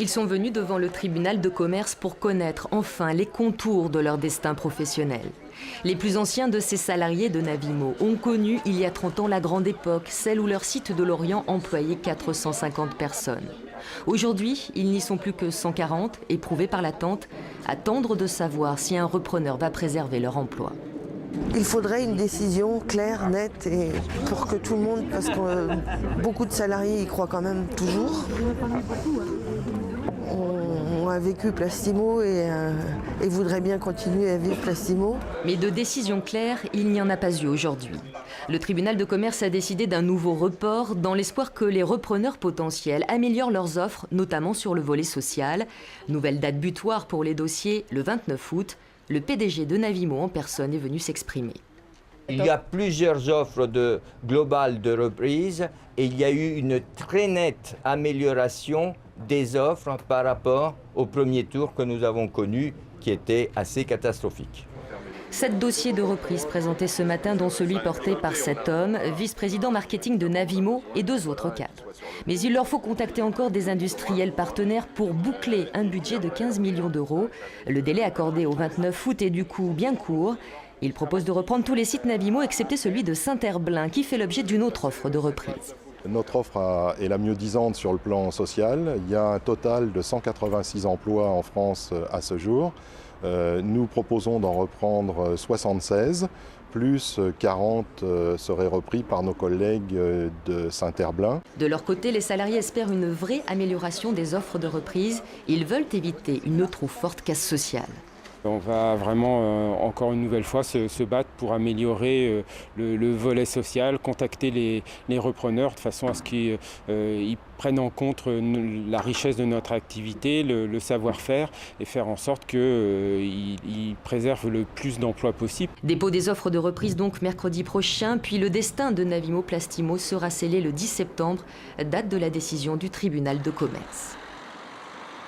Ils sont venus devant le tribunal de commerce pour connaître enfin les contours de leur destin professionnel. Les plus anciens de ces salariés de Navimo ont connu il y a 30 ans la grande époque, celle où leur site de Lorient employait 450 personnes. Aujourd'hui, ils n'y sont plus que 140, éprouvés par l'attente, attendre de savoir si un repreneur va préserver leur emploi. Il faudrait une décision claire, nette, et pour que tout le monde, parce que beaucoup de salariés y croient quand même toujours. On a vécu Plastimo et voudrait bien continuer à vivre Plastimo. Mais de décision claire, il n'y en a pas eu aujourd'hui. Le tribunal de commerce a décidé d'un nouveau report dans l'espoir que les repreneurs potentiels améliorent leurs offres, notamment sur le volet social. Nouvelle date butoir pour les dossiers, le 29 août. Le PDG de Navimo en personne est venu s'exprimer. Il y a plusieurs offres globales de reprise et il y a eu une très nette amélioration des offres par rapport au premier tour que nous avons connu, qui était assez catastrophique. 7 dossiers de reprise présentés ce matin, dont celui porté par cet homme, vice-président marketing de Navimo, et 2 autres cadres. Mais il leur faut contacter encore des industriels partenaires pour boucler un budget de 15 millions d'euros. Le délai accordé au 29 août est du coup bien court. Il propose de reprendre tous les sites Navimo, excepté celui de Saint-Herblain, qui fait l'objet d'une autre offre de reprise. Notre offre est la mieux disante sur le plan social. Il y a un total de 186 emplois en France à ce jour. Nous proposons d'en reprendre 76, plus 40 seraient repris par nos collègues de Saint-Herblain. De leur côté, les salariés espèrent une vraie amélioration des offres de reprise. Ils veulent éviter une trop forte casse sociale. On va vraiment, encore une nouvelle fois, se battre pour améliorer le volet social, contacter les repreneurs de façon à ce qu'ils prennent en compte la richesse de notre activité, le savoir-faire, et faire en sorte qu'ils préservent le plus d'emplois possible. Dépôt des offres de reprise donc mercredi prochain, puis le destin de Navimo Plastimo sera scellé le 10 septembre, date de la décision du tribunal de commerce.